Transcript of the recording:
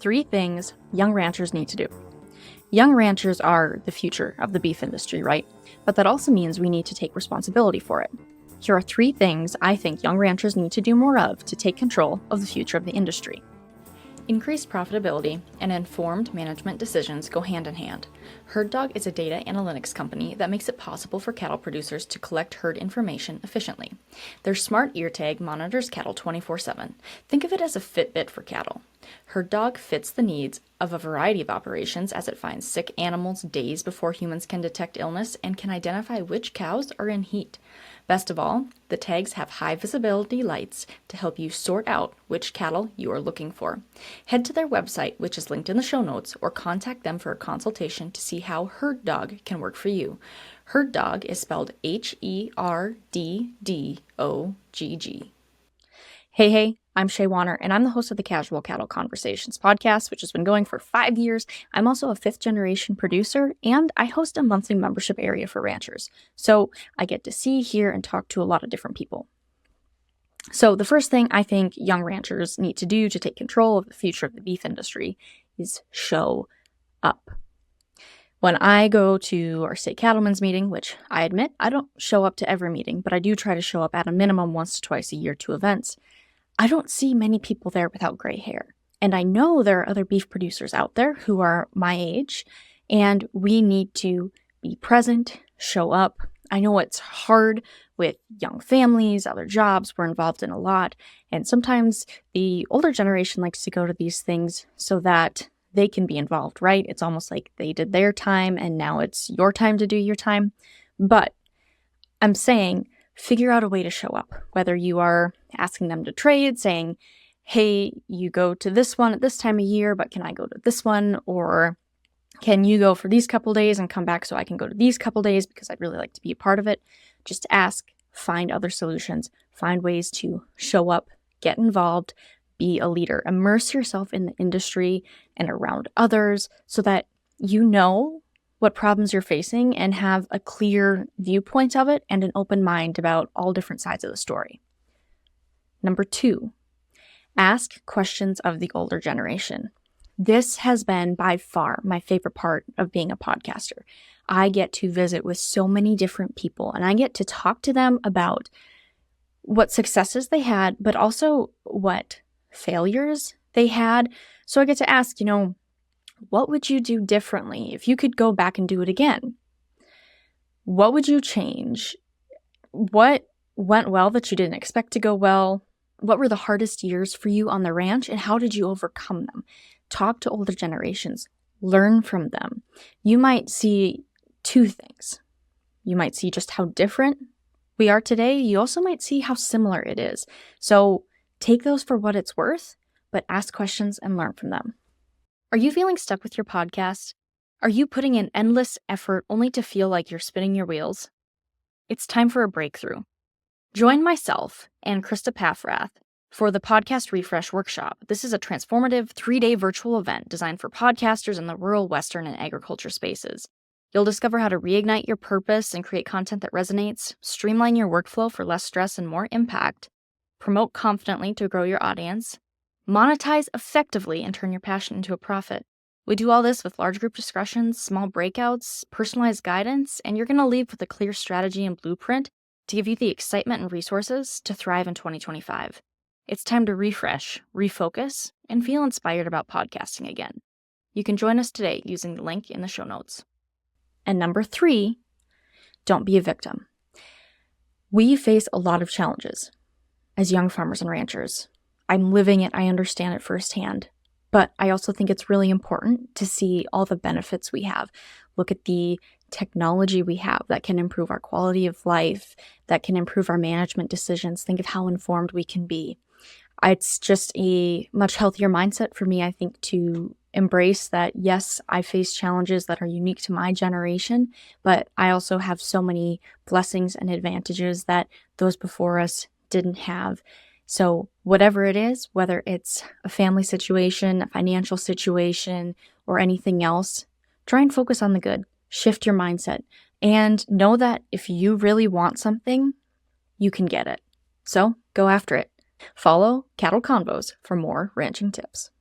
3 things young ranchers need to do. Young ranchers are the future of the beef industry, right? But that also means we need to take responsibility for it. Here are 3 things I think young ranchers need to do more of to take control of the future of the industry. Increased profitability and informed management decisions go hand in hand. Herd Dog is a data analytics company that makes it possible for cattle producers to collect herd information efficiently. Their smart ear tag monitors cattle 24/7. Think of it as a Fitbit for cattle. Herd Dog fits the needs of a variety of operations as it finds sick animals days before humans can detect illness and can identify which cows are in heat. Best of all, the tags have high visibility lights to help you sort out which cattle you are looking for. Head to their website, which is linked in the show notes, or contact them for a consultation to see how Herd Dog can work for you. Herd Dog is spelled HERDDOGG. Hey, I'm Shaye Koester-Wanner, and I'm the host of the Casual Cattle Conversations podcast, which has been going for 5 years. I'm also a 5th-generation producer, and I host a monthly membership area for ranchers. So I get to see, hear, and talk to a lot of different people. So the first thing I think young ranchers need to do to take control of the future of the beef industry is show up. When I go to our state cattlemen's meeting, which I admit I don't show up to every meeting, but I do try to show up at a minimum once to twice a year to events, I don't see many people there without gray hair. And I know there are other beef producers out there who are my age, and we need to be present, show up. I know it's hard with young families, other jobs we're involved in a lot, and sometimes the older generation likes to go to these things so that they can be involved, right? It's almost like they did their time and now it's your time to do your time. But I'm saying, figure out a way to show up, whether you are asking them to trade, saying, hey, you go to this one at this time of year, but can I go to this one? Or can you go for these couple days and come back so I can go to these couple days because I'd really like to be a part of it? Just ask, find other solutions, find ways to show up, get involved, be a leader, immerse yourself in the industry and around others so that you know what problems you're facing and have a clear viewpoint of it and an open mind about all different sides of the story. Number 2, ask questions of the older generation. This has been by far my favorite part of being a podcaster. I get to visit with so many different people and I get to talk to them about what successes they had, but also what failures they had. So I get to ask, what would you do differently if you could go back and do it again? What would you change? What went well that you didn't expect to go well? What were the hardest years for you on the ranch and how did you overcome them? Talk to older generations. Learn from them. You might see 2 things. You might see just how different we are today. You also might see how similar it is. So take those for what it's worth, but ask questions and learn from them. Are you feeling stuck with your podcast? Are you putting in endless effort only to feel like you're spinning your wheels? It's time for a breakthrough. Join myself and Krista Paffrath for the Podcast Refresh Workshop. This is a transformative 3-day virtual event designed for podcasters in the rural, western, and agriculture spaces. You'll discover how to reignite your purpose and create content that resonates, streamline your workflow for less stress and more impact, promote confidently to grow your audience, monetize effectively and turn your passion into a profit. We do all this with large group discussions, small breakouts, personalized guidance, and you're going to leave with a clear strategy and blueprint to give you the excitement and resources to thrive in 2025. It's time to refresh, refocus, and feel inspired about podcasting again. You can join us today using the link in the show notes. And number 3, don't be a victim. We face a lot of challenges as young farmers and ranchers. I'm living it, I understand it firsthand, but I also think it's really important to see all the benefits we have. Look at the technology we have that can improve our quality of life, that can improve our management decisions. Think of how informed we can be. It's just a much healthier mindset for me, I think, to embrace that, yes, I face challenges that are unique to my generation, but I also have so many blessings and advantages that those before us didn't have. So whatever it is, whether it's a family situation, a financial situation, or anything else, try and focus on the good. Shift your mindset and know that if you really want something, you can get it. So go after it. Follow Cattle Convos for more ranching tips.